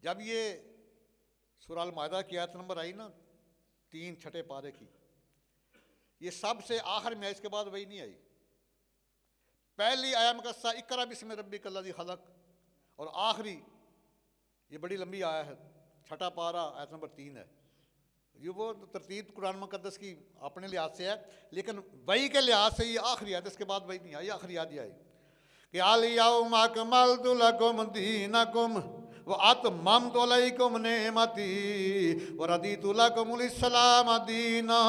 जब ये सूरह अल-माइदा की आयत नंबर आई ना 3 छठे पारे की, ये सबसे आखिर में, इसके बाद वही नहीं आई। पहली आया मकस्सा इकरा बिस्मि रब्बिकल्लज़ी खलक, और आखिरी ये बड़ी लंबी आया है, छठा पारा आयत नंबर 3 है। ये वो तरतीब कुरान मुक़द्दस की अपने लिहाज से है, लेकिन वही के लिहाज से ये आखिरी आयत, इसके बाद वही नहीं आई, आखिरी आयत आई कि अल यौमा अकमलतु लकुम दीनकुम व अतममतु अलैकुम निअमती व रदीतु लकुमुल इस्लाम दीना।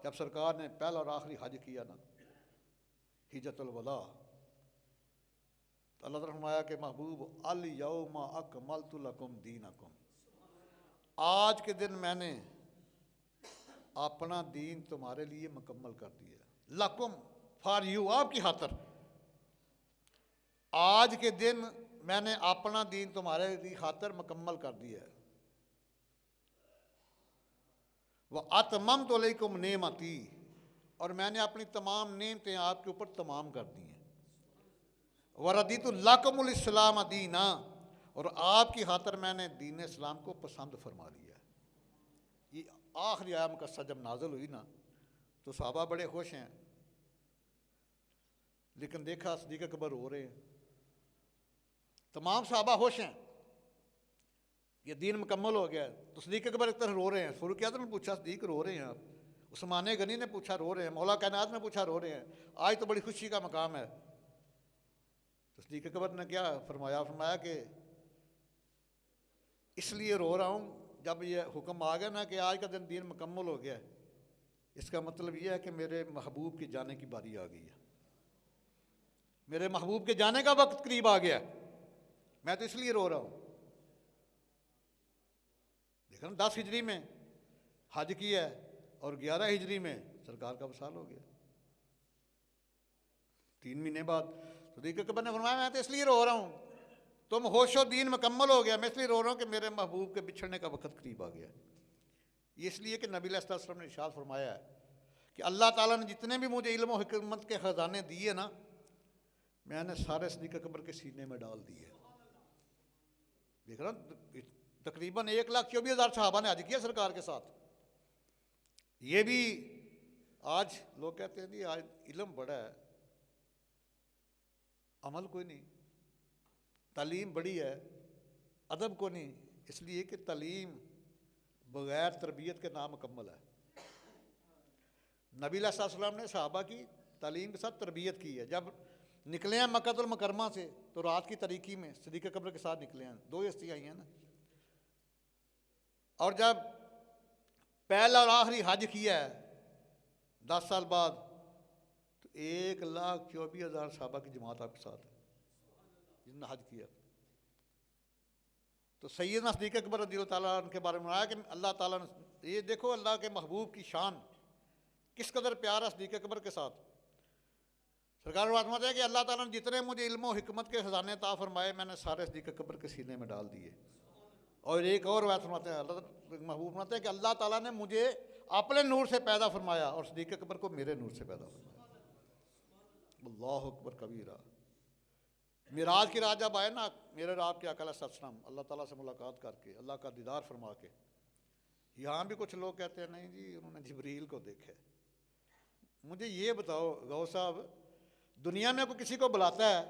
जब सरकार ने पहला और आखिरी हज किया ना, हिज्जतुल वदा, तो अल्लाह ताला ने फरमाया कि महबूब अल यौमा अकमलतु लकुम दीनकुम, आज के दिन मैंने अपना दीन तुम्हारे लिए मुकम्मल कर दिया। लकुम फॉर यू, आपकी खातर। आज के दिन मैंने अपना दीन तुम्हारे लिए खातर मुकम्मल कर दिया है। वह अतममतु अलैकुम नेमती, और मैंने अपनी तमाम नेमतें आपके ऊपर तमाम कर दी हैं। वरदीतु लकुमुल इस्लाम दीना, और आपकी खातर मैंने दीन इस्लाम को पसंद फरमा लिया। ये आखिरी आया मुकस्सा जब नाज़िल हुई ना, तो सहाबा बड़े खुश हैं, लेकिन देखा सिद्दीक़ अकबर रो रहे हैं। तमाम सहाबा खुश हैं, ये दीन मुकम्मल हो गया, तो सिद्दीक़ अकबर एक तरह रो रहे हैं। फारूक आज़म ने पूछा, सिद्दीक़ रो रहे हैं आप? उस्मान गनी ने पूछा, रो रहे हैं। मौला कायनात ने पूछा, रो रहे हैं। आज तो बड़ी खुशी का मकाम है। तो सिद्दीक़ अकबर ने क्या फरमाया? फरमाया कि इसलिए रो रहा हूँ, जब ये हुक्म आ गया ना कि आज का दिन दीन मुकम्मल हो गया, इसका मतलब ये है कि मेरे महबूब के जाने की बारी आ गई है, मेरे महबूब के जाने का वक्त करीब आ गया। मैं तो इसलिए रो रहा हूँ। देखा ना, 10 हिजरी में हज किया है और 11 हिजरी में सरकार का वसाल हो गया, 3 महीने बाद। तो सिद्दीक़ अकबर ने फरमाया, मैं तो इसलिए रो रहा हूँ, तुम होशो दीन मुकम्मल हो गया, मैं इसलिए रो रहा हूँ कि मेरे महबूब के बिछड़ने का वक्त करीब आ गया। ये इसलिए कि नबी अलैहि सल्लल्लाहु अलैहि वसल्लम ने इरशाद फरमाया है कि अल्लाह ताला ने जितने भी मुझे इल्म और हिकमत के ख़जाने दिए ना, मैंने सारे सिद्दीक़ अकबर के सीने में डाल दिए। देख रहा, तकरीबन 1,24,000 सहाबा ने हज किया सरकार के साथ। ये भी आज लोग कहते हैं जी आज इल्म बड़ा है, अमल कोई नहीं, तालीम बड़ी है, अदब को नहीं, इसलिए कि तालीम बग़ैर तरबियत के नामुकम्मल है। नबी अलैहि सल्लल्लाहु अलैहि वसल्लम ने सहाबा की तालीम के साथ तरबियत की है। जब निकले हैं मक्कातुल मुकर्रमा से, तो रात की तारीकी में सिद्दीक़ अकबर के साथ निकले हैं, 2 हस्तियाँ आई हैं ना। और जब पहला और आखिरी हज किया है 10 साल बाद, तो 1,24,000 सहाबा की जमात आपके साथ है जिन्होंने हज किया। तो सैयदना सिद्दीक़ अकबर रज़ियल्लाहु ताला अन्हु के बारे में आया कि अल्लाह ताला ने, ये देखो अल्लाह के महबूब की शान किस कदर प्यार है सिद्दीक़ अकबर के साथ। सरकार फरमाते हैं कि अल्लाह ताला ने जितने मुझे इल्म और हिकमत के ख़जाने अता फरमाए, मैंने सारे सिद्दीक़ अकबर के सीने में डाल दिए। और एक और बात फरमाते हैं, अल्लाह महबूब फरमाते हैं कि अल्लाह ताला ने मुझे अपने नूर से पैदा फरमाया और सिद्दीक़ अकबर को मेरे नूर से पैदा फरमाया। अल्लाहु अकबर कबीरा। मिराज की रात जब आए ना, मेरे राब के आका अलैहिस्सलाम अल्लाह ताला से मुलाकात करके, अल्लाह का दीदार फरमा के, यहाँ भी कुछ लोग कहते हैं नहीं जी उन्होंने जिब्रील को देखा है। मुझे ये बताओ गौस साहब, दुनिया में कोई किसी को बुलाता है,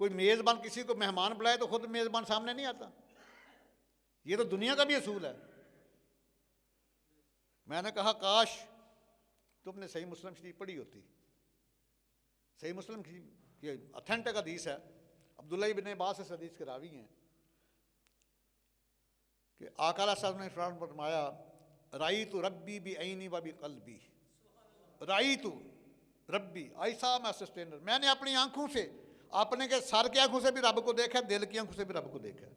कोई मेज़बान किसी को मेहमान बुलाए तो खुद मेज़बान सामने नहीं आता? ये तो दुनिया का भी असूल है। मैंने कहा काश तुमने सही मुस्लिम शरीफ पढ़ी होती। सही मुस्लिम की ये अथेंटिक हदीस है, अब्दुल्ला इब्न अब्बास इस हदीस के रावी हैं कि आका अलैहिस्सलाम ने फरमाया, राई तो रब्बी भी ऐनी व भी कल्बी, राई तो रब्बी ऐसा मैं सस्टेनर, मैंने अपनी आंखों से, अपने के सर की आंखों से भी रब को देखा, दिल की आंखों से भी रब को देखा।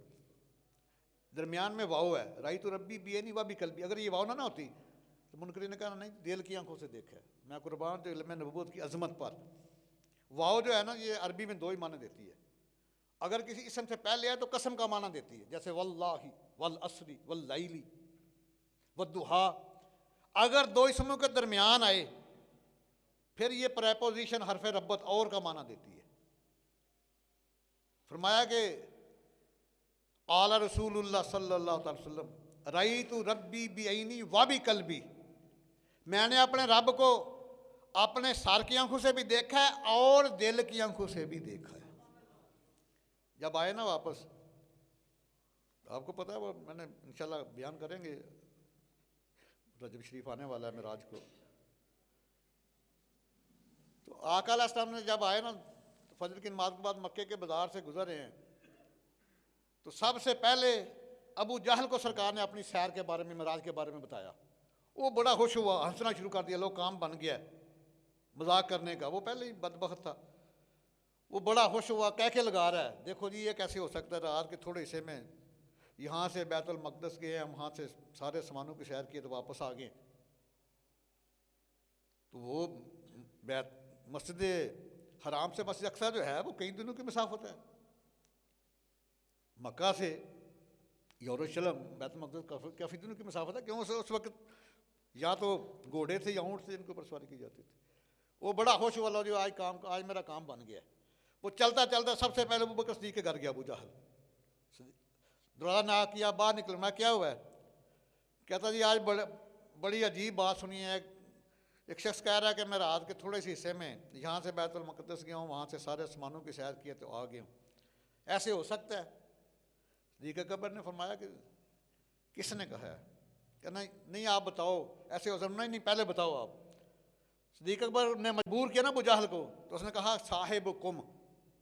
दरमियान में वाव है, राई तो रब्बी भी ऐनी व भी कल्बी। अगर ये वाव ना होती तो मुनकरी ने कहा नहीं, दिल की आंखों से देखा है। मैं कुर्बान जो इल्म नबूवत की अजमत पर, वाव जो है ना ये अरबी में 2 ही माने देती है। अगर किसी इसम से पहले है तो कसम का माना देती है, जैसे वल्लाही वल असरी वल लैली वद्दुहा। अगर 2 इसमों के दरमियान आए फिर ये प्रेपोजिशन हरफ रब्बत और का माना देती है। फरमाया कि आला रसूलुल्लाह सल्लल्लाहु अलैहि वसल्लम रई तो रब्बी बिअनी व भी कल्बी, मैंने अपने रब को अपने सर की आंखों से भी देखा है और दिल की आंखों से भी देखा है। जब आए ना वापस, आपको पता है वो मैंने इंशाल्लाह बयान करेंगे, रजब शरीफ आने वाला है मिराज को। तो आका अलैहिस्सलाम ने जब आए ना तो फजर की नमाज के बाद मक्के के बाजार से गुजर रहे हैं, तो सबसे पहले अबू जहल को सरकार ने अपनी सैर के बारे में, मिराज के बारे में बताया। वो बड़ा खुश हुआ, हंसना शुरू कर दिया, लोग काम बन गया मजाक करने का, वो पहले ही बदबख्त था। वो बड़ा खुश हुआ, कह के लगा रहा है, देखो जी ये कैसे हो सकता है, रात के थोड़े हिस्से में यहाँ से बैतुल मक़दस गए, हम वहाँ से सारे सामानों की सैर किए तो वापस आ गए। तो वो मस्जिद हराम से मस्जिद अक्सा जो है वो कई दिनों की मसाफत है। मक्का से यरूशलेम बैतुल मक़दस काफ़ी दिनों की मसाफत है। क्यों? उस वक्त या तो घोड़े थे या ऊँट थे जिनके ऊपर सवारी की जाती थी। वो बड़ा खुश हुआ, लो जो आज मेरा काम बन गया। वो चलता चलता सबसे पहले अबू बकर सिद्दीक़ के घर गया। अबू जहल दरवाज़ा ना किया, बाहर निकल, मैं क्या हुआ है? कहता जी आज बड़ी अजीब बात सुनी है। एक शख्स कह रहा है कि मैं रात के थोड़े से हिस्से में यहाँ से बैतुल मक़दस गया हूँ, वहाँ से सारे सामानों की सैर किए तो आ गया हूँ, ऐसे हो सकता है? सिद्दीक़ अकबर ने फरमाया कि किसने कहा है? कहना नहीं आप बताओ, ऐसे हो सकता नहीं, पहले बताओ आप। सिद्दीक़ अकबर ने मजबूर किया ना अबू जहल को, तो उसने कहा साहिब कुम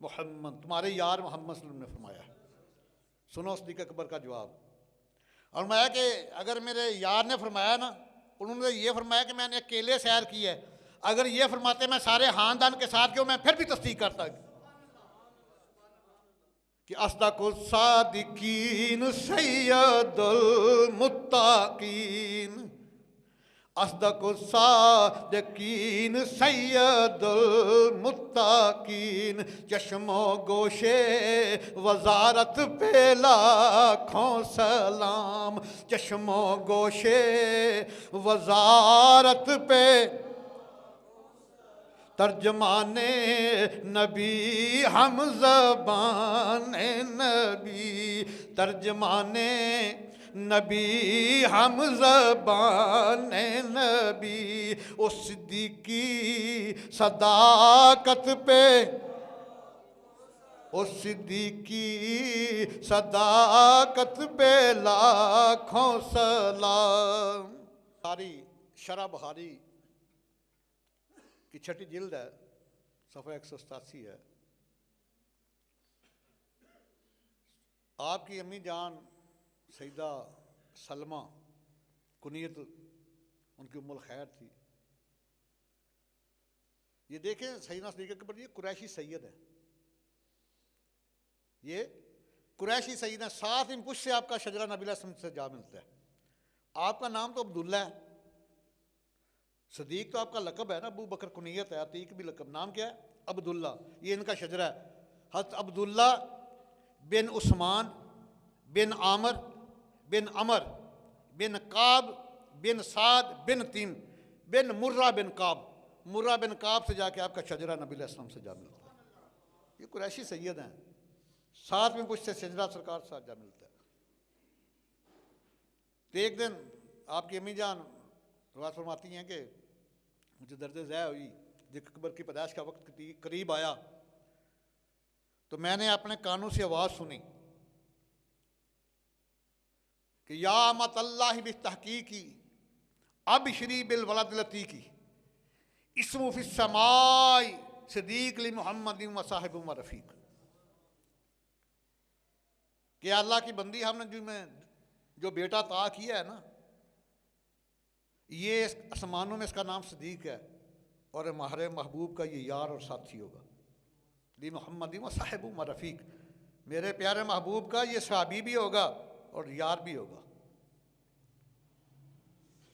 मोहम्मद, तुम्हारे यार मोहम्मद सल्लल्लाहु अलैहि वसल्लम ने फरमाया। सुनो सिद्दीक़ अकबर का जवाब। और मैं कि अगर मेरे यार ने फरमाया ना, उन्होंने ये फरमाया कि मैंने अकेले सैर की है, अगर ये फरमाते मैं सारे ख़ानदान के साथ क्यों, मैं फिर भी तस्दीक करता कि अस्दक़ुस्सादिक़ीन सय्यदुल मुत्तक़ीन, अस्दक़ुस्सादिक़ीन सय्यदुल मुत्तक़ीन, चश्मो गोशे वज़ारत पे लाखों सलाम, चश्मो गोशे वज़ारत पे तर्जमाने नबी हम ज़बाने नबी, तर्जमाने नबी हम ज़बाने नबी, उस सिद्दीकी सदाकत पे, उस सिद्दीकी सदाकत पे लाखों सलाम। सारी शरह बुखारी की छठी जिल्द है, सफ़ा 187 है। आपकी अम्मी जान सईदा सलमा, कुनियत उनकी उम्मुल खैर थी। ये देखें सैयदना सिद्दीक़ अकबर, ये कुरैशी सैयद है, ये कुरैशी सैयद है। 7 इंच से आपका शजरा नबी से जा मिलता है। आपका नाम तो अब्दुल्ला है, सिद्दीक़ तो आपका लकब है ना, अबू बकर कुनियत है, अतीक भी लकब, नाम क्या है? अब्दुल्ला, ये इनका शजरा है। हज़रत अब्दुल्ला बिन उस्मान बिन आमर बिन अमर बिन काब बिन साद बिन तीम बिन मुर्रा बिन काब, मुर्रा बिन काब से जाके आपका शजरा नबी अलैहिस्सलाम से जा मिलता है। ये कुरैशी सैयद हैं, 7वें पुश्त से शजरा सरकार से जा मिलता है। तो एक दिन आपकी अम्मी जान रवायत फरमाती हैं कि मुझे दर्द ज़ै हुई, जब अकबर की पैदाइश का वक्त करीब आया तो मैंने अपने कानों से आवाज़ सुनी कि या अमत अल्लाह बित्तहक़ीक़ी अबशरी बिल वलद लतीक़ी इस्मु फिस समाई सिद्दीक़ लि मुहम्मदिन व साहिबुन व रफ़ीक़। कि अल्लाह की बंदी, हमने जो बेटा ता किया है ना, ये आसमानों में इसका नाम सिद्दीक़ है और हमारे महबूब का ये यार और साथी होगा। ली मोहम्मद व साहिब व रफ़ीक़, मेरे प्यारे महबूब का ये सहाबी भी होगा और यार भी होगा।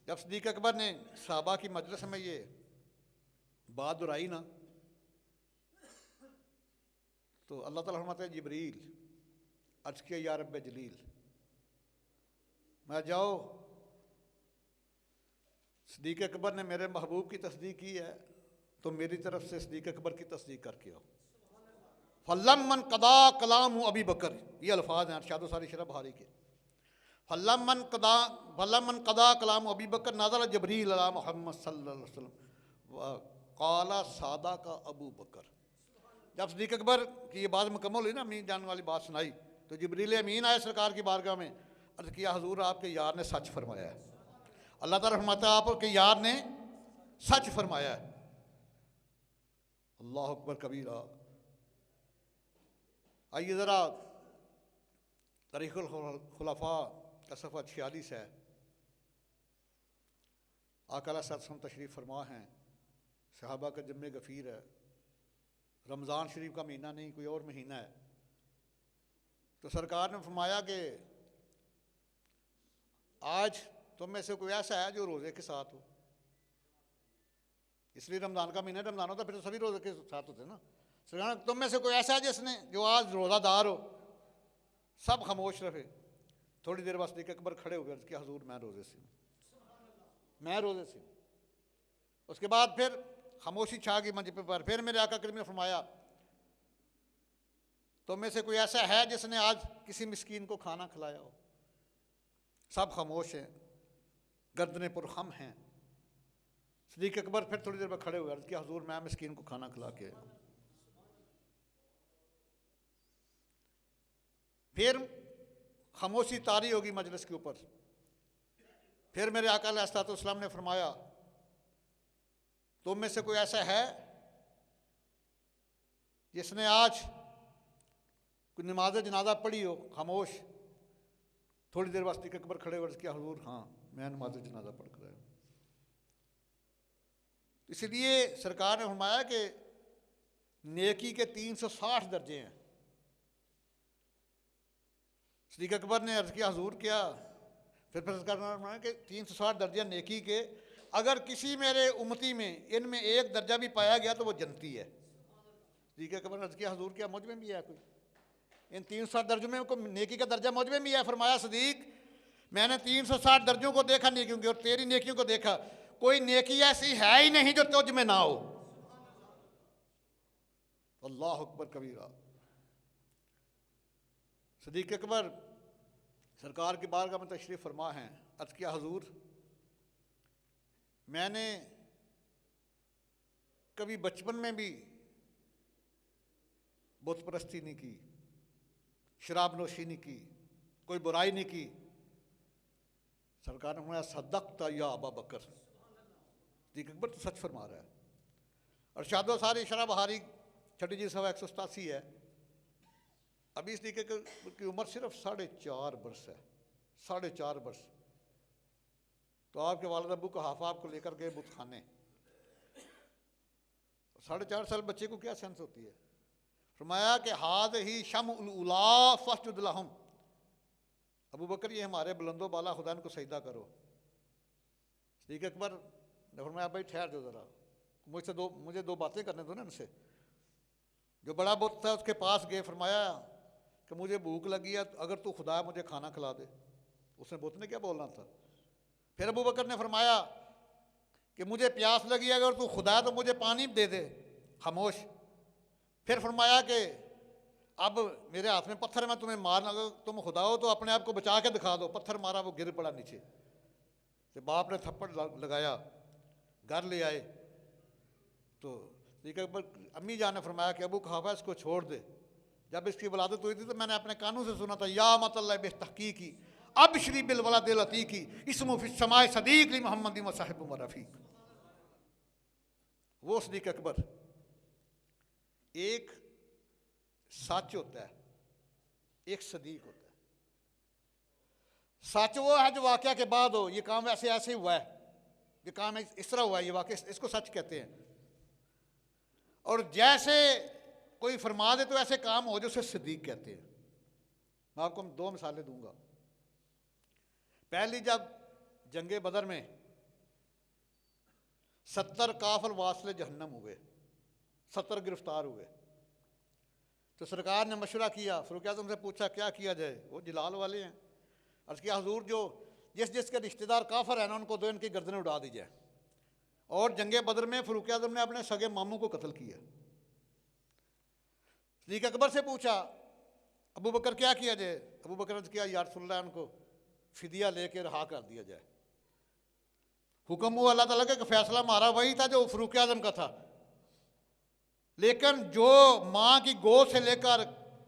जब सिद्दीक़ अकबर ने सहाबा की मजलिस में ये बात दोहराई ना, तो अल्लाह ताला फरमाते हैं जिब्रील अर्ज़ किया या रब्बे जलील, मैं जाओ सिद्दीक़ अकबर ने मेरे महबूब की तस्दीक की है तो मेरी तरफ से सिद्दीक़ अकबर की तस्दीक करके आओ। फल्लमन कदा कलाम अबी बकर, ये अल्फाज हैं अरशाद सारी शरह बहारी के। फल्लमन कदा कलाम अबी बकर नाज़ल जबरील अला मुहम्मद सल्लल्लाहु अलैहि वसल्लम काला सादा का अबू बकर। जब सदीक अकबर की ये बात मुकम्मल हुई ना, अमीन जाने वाली बात सुनाई, तो जिब्रील अमीन आए सरकार की बारगाह में, अर्ज़ किया हुजूर आपके यार ने सच फरमाया है। अल्लाह ताला फरमाता है आपके यार ने सच फरमाया है। अल्लाह अकबर कबीरा। आइए ज़रा तारीख़ुल खुलफ़ा का सफ़ा 46 है। आका अलैहिस्सलाम तशरीफ़ फरमा हैं, सहाबा का जम्मे गफ़ीर है, रमज़ान शरीफ का महीना नहीं कोई और महीना है। तो सरकार ने फरमाया कि आज तुम में से कोई ऐसा है जो रोज़े के साथ हो। इसलिए रमज़ान का महीना रमज़ान होता, फिर तो सभी रोज़े के साथ होते ना। सरकार तुम में से कोई ऐसा है जिसने जो आज रोज़ादार हो। सब खामोश रहे। थोड़ी देर बाद सदीक़ अकबर खड़े हो गए, कि हुजूर मैं रोज़े से हूँ, मैं रोज़े से हूँ। उसके बाद फिर खामोशी छा गई मंच पर। फिर मेरे आका करीम ने फरमाया तुम में से कोई ऐसा है जिसने आज किसी मिस्कीन को खाना खिलाया हो। सब खामोश हैं, गर्दने पर हम हैं। सदीक़ अकबर फिर थोड़ी देर बाद खड़े हुए, अर्ज़ किया हुजूर मैं मिस्कीन को खाना खिला के आया। फिर खामोशी तारी होगी मजलिस के ऊपर। फिर मेरे आका अलैहिस्सलाम ने फरमाया तुम में से कोई ऐसा है जिसने आज कोई नमाज जनाजा पढ़ी हो। खामोश। थोड़ी देर बाद सदीक़ अकबर खड़े हुए, किया हुजूर हाँ मैं नमाज जनाजा पढ़ कर आया। इसलिए सरकार ने फरमाया कि नेकी के 360 दर्जे हैं। सदीक़ अकबर ने अर्ज़ किया हुजूर क्या? फिर सरकार ने फरमाया कि 360 दर्जे नेकी के, अगर किसी मेरे उम्मती में इनमें एक दर्जा भी पाया गया तो वो जन्नती है। सदीक़ अकबर ने अर्ज़ किया हुजूर क्या मुझ में भी है कोई इन 360 दर्जों में कोई नेकी का दर्जा मुझ में भी है? फरमाया सदीक़ मैंने 360 दर्जों को देखा नेकियों के और तेरी नेकियों को देखा, कोई नेकी ऐसी है ही नहीं जो तुझ में ना हो। अल्लाह अकबर कबीरा। सदीक़ अकबर सरकार की बारगाह में तशरीफ़ फरमा हैं। अर्ज़ किया हुजूर मैंने कभी बचपन में भी बुत परस्ती नहीं की, शराब नोशी नहीं की, कोई बुराई नहीं की। सरकार ने फरमाया सदक़ता या अबा बकर। सदीक़ अकबर तो सच फरमा रहा है। और शादो सारी शरह बहारी 6 जी सवा 187 है। अभी इस तरीके की उम्र सिर्फ 4.5 बरस है। 4.5 बरस। तो आपके वालिद अबू कहाफा आपको लेकर गए बुत खाने। 4.5 साल बच्चे को क्या सेंस होती है? फरमाया कि हाद ही शम उला फस्जुद लहुम। अबू बकर ये हमारे बुलंदो बाला खुदा को सजदा करो। सदीक़ अकबर ने फरमाया भाई ठहर जाओ ज़रा, मुझे दो बातें करने दो ना इनसे। जो बड़ा बुत था उसके पास गए, फरमाया कि मुझे भूख लगी है, अगर तू खुदा मुझे खाना खिला दे। उसने बुत ने क्या बोलना था? फिर अबू बकर ने फरमाया कि मुझे प्यास लगी है, अगर तू खुदा तो मुझे पानी दे दे। खामोश। फिर फरमाया कि अब मेरे हाथ में पत्थर है, मैं तुम्हें मारना, अगर तुम खुदा हो तो अपने आप को बचा के दिखा दो। पत्थर मारा, वो गिर पड़ा नीचे। तो बाप ने थप्पड़ लगाया, घर ले आए। तो ठीक है, अम्मी जान ने फरमाया कि अबू कहाफा इसको छोड़ दे। जब इसकी वलादत हुई थी तो मैंने अपने कानों से सुना था या मतलब बेतहकीकी अब श्री बिल वलाद लतीकी इसमु फिस समाए सदीक ली मोहम्मदी व साहिब व रफ़ीक। वो सदीक़ अकबर एक सच होता है, एक सदीक होता है। सच वो है जो वाक़या के बाद हो, ये काम ऐसे ऐसे हुआ है, ये काम इस तरह हुआ है, ये वाक़या, इसको सच कहते हैं। और जैसे कोई फरमा दे तो ऐसे काम हो जो उसे सदीक कहते हैं। मैं आपको 2 मिसालें दूंगा। पहली, जब जंगे बदर में 70 काफिल वासले जहन्नम हुए, 70 गिरफ्तार हुए, तो सरकार ने मशवरा किया, फ़ारूक आज़म से पूछा क्या किया जाए। वो जलाल वाले हैं। अर्ज़ किया हुजूर जो जिसके रिश्तेदार काफिर हैं ना उनको दो, इनकी गर्दनें उड़ा दी जाए। और जंगे बदर में फ़ारूक आज़म ने अपने सगे मामू को कत्ल किया। सिद्दीक़ अकबर से पूछा अबू बकर क्या किया जाए? अबू बकर ने किया या रसूलल्लाह उनको फिदिया लेके रहा कर दिया जाए। हुक्म हुआ अल्लाह ताला का फैसला हमारा वही था जो फ़ारूक आज़म का था, लेकिन जो माँ की गोद से लेकर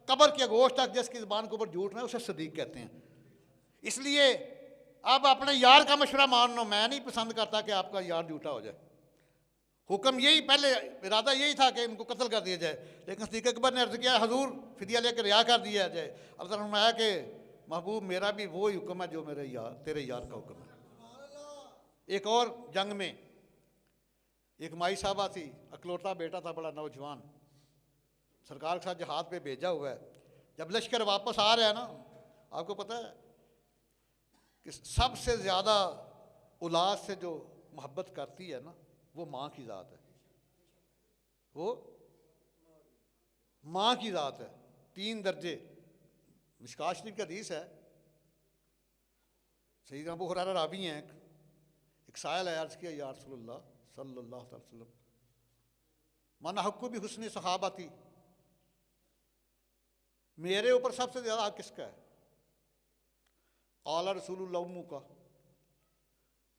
कब्र के गोश्त तक जिसकी ज़बान के ऊपर झूठ है उसे सिद्दीक़ कहते हैं। इसलिए अब अपने यार का मशवरा मान लो, मैं नहीं पसंद करता कि आपका यार झूठा हो जाए। हुक्म यही, पहले इरादा यही था कि इनको कत्ल कर दिया जाए, लेकिन सिद्दीक़ अकबर ने अर्ज़ किया हजूर फिदिया लेकर रिहा कर दिया जाए। अल्लाह ताला ने फरमाया कि महबूब मेरा भी वही हुक्म है जो मेरे यार तेरे यार का हुक्म है। एक और जंग में एक माई साहबा थी, अकलौता बेटा था, बड़ा नौजवान, सरकार के साथ जहाज पे भेजा हुआ है। जब लश्कर वापस आ रहा है ना, आपको पता है कि सबसे ज़्यादा औलाद से जो मोहब्बत करती है ना वो माँ की ज़ात है, वो माँ की ज़ात है। 3 दर्जे मिशकात शरीफ की हदीस है, सैयदना अबू हुरैरा रावी हैं। एक सायल है, अर्ज़ किया या रसूलल्लाह सल्लल्लाहु अलैहि वसल्लम मन हक़्क़ु भी हुस्न सहाबती, मेरे ऊपर सबसे ज़्यादा हक़ किसका है? क़ाला रसूलुल्लाह उम्मु का,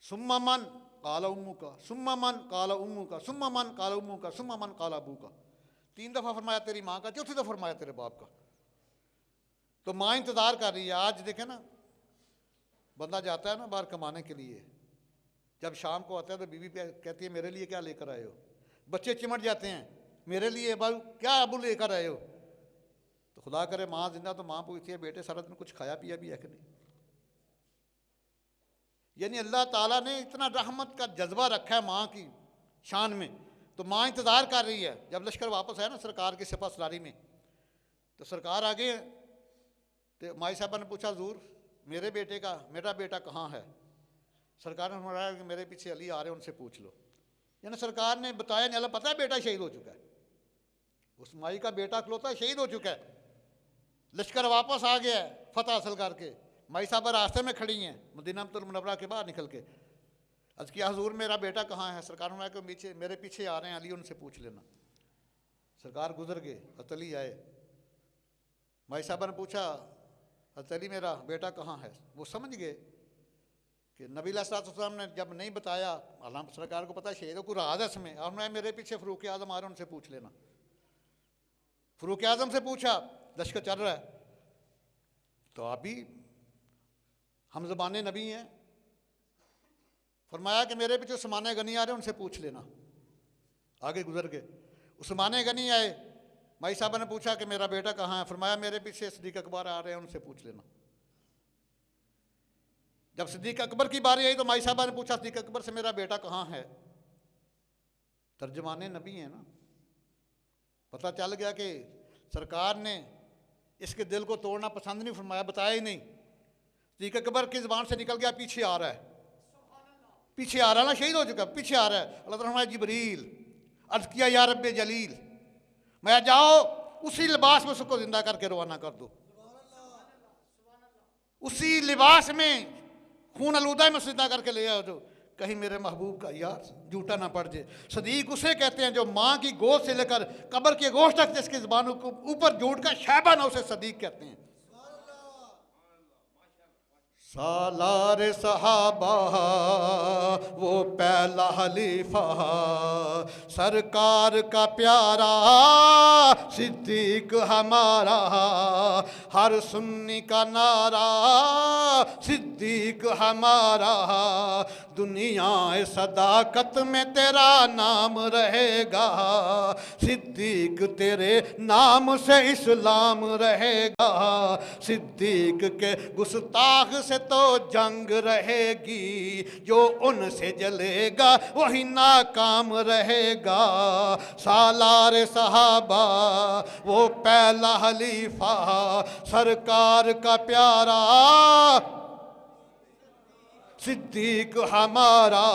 सुम्मा मन क़ाला उम्मु का, सुम्मा मन क़ाला उम्मु का, सुम्मा मन क़ाला उम्मु का, सुम्मा मन क़ाला अबू का। 3 दफ़ा फरमाया तेरी माँ का, चौथी दफ़ा फरमाया तेरे बाप का। तो माँ इंतज़ार कर रही है। आज देखे ना, बंदा जाता है ना बाहर कमाने के लिए, जब शाम को आता है तो बीवी कहती है मेरे लिए क्या लेकर आए हो? बच्चे चिमट जाते हैं मेरे लिए बाबू क्या अबू लेकर आए हो? तो खुदा करे माँ जिंदा तो माँ पूछती है बेटे सारा दिन कुछ खाया पिया भी है कि नहीं? यानी अल्लाह ताला ने इतना रहमत का जज्बा रखा है माँ की शान में। तो माँ इंतज़ार कर रही है। जब लश्कर वापस आया ना सरकार की सिपा सलारी में, तो सरकार आ गए। तो माई साहबा ने पूछा हजूर मेरे मेरा बेटा कहाँ है? सरकार ने बताया कि मेरे पीछे अली आ रहे हैं, उनसे पूछ लो। यानी सरकार ने बताया नहीं, अल्लाह पता है बेटा शहीद हो चुका है, उस माई का बेटा खलोता शहीद हो चुका है। लश्कर वापस आ गया है फतह हासिल करके। माई साहबा रास्ते में खड़ी हैं मदीना मुनव्वरा के बाहर निकल के। अर्ज़ किया हजूर मेरा बेटा कहाँ है? सरकार ने कहा पीछे मेरे पीछे आ रहे हैं अली, उनसे पूछ लेना। सरकार गुजर गए, अली आए। माई साहबा ने पूछा अली मेरा बेटा कहाँ है? वो समझ गए कि नबी अलैहिस्सलाम ने जब नहीं बताया, अल्लाह सरकार को पता शहीदों को राज है इसमें, और मैं मेरे पीछे फ़ारूक आज़म आ रहे हैं, उनसे पूछ लेना। फ़ारूक आज़म से पूछा, लश्कर चल रहा है, तो अभी हम ज़बाने नबी हैं, फरमाया कि मेरे पीछे उस्मान गनी आ रहे हैं, उनसे पूछ लेना। आगे गुजर गए, उस्मान गनी आए। माई साहबा ने पूछा कि मेरा बेटा कहाँ है? फरमाया मेरे पीछे सिद्दीक़ अकबर आ रहे हैं, उनसे पूछ लेना। जब सिद्दीक़ अकबर की बारी आई तो माई साहबा ने पूछा सिद्दीक़ अकबर से मेरा बेटा कहाँ है? तर्जमाने नबी है ना, पता चल गया कि सरकार ने इसके दिल को तोड़ना पसंद नहीं फरमाया, बताया ही नहीं। सिद्दीक़ अकबर की ज़बान से निकल गया पीछे आ रहा है, पीछे आ रहा है ना, शहीद हो चुका, पीछे आ रहा है। अल्लाह ताला ने जिब्रील अर्ज़ किया या रब्बे जलील, मैं जाओ उसी लिबास में उसको जिंदा करके रवाना कर दो, उसी लिबास में खून आलूदा में जिंदा करके ले आओ, जो कहीं मेरे महबूब का यार झूठा ना पड़ जाए। सदीक उसे कहते हैं जो माँ की गोद से लेकर कब्र के गोश्त तक जिसकी ज़बान के ऊपर झूठ का शैबा ना, उसे सदीक कहते हैं। सालार सहाबा वो पहला खलीफा, सरकार का प्यारा सिद्दीक हमारा, हर सुन्नी का नारा सिद्दीक हमारा, दुनिया सदाकत में तेरा नाम रहेगा, सिद्दीक तेरे नाम से इस्लाम रहेगा, सिद्दीक के गुस्ताख से तो जंग रहेगी, जो उनसे जलेगा वही नाकाम रहेगा। सालार सहाबा वो पहला खलीफा, सरकार का प्यारा सिद्दीक हमारा।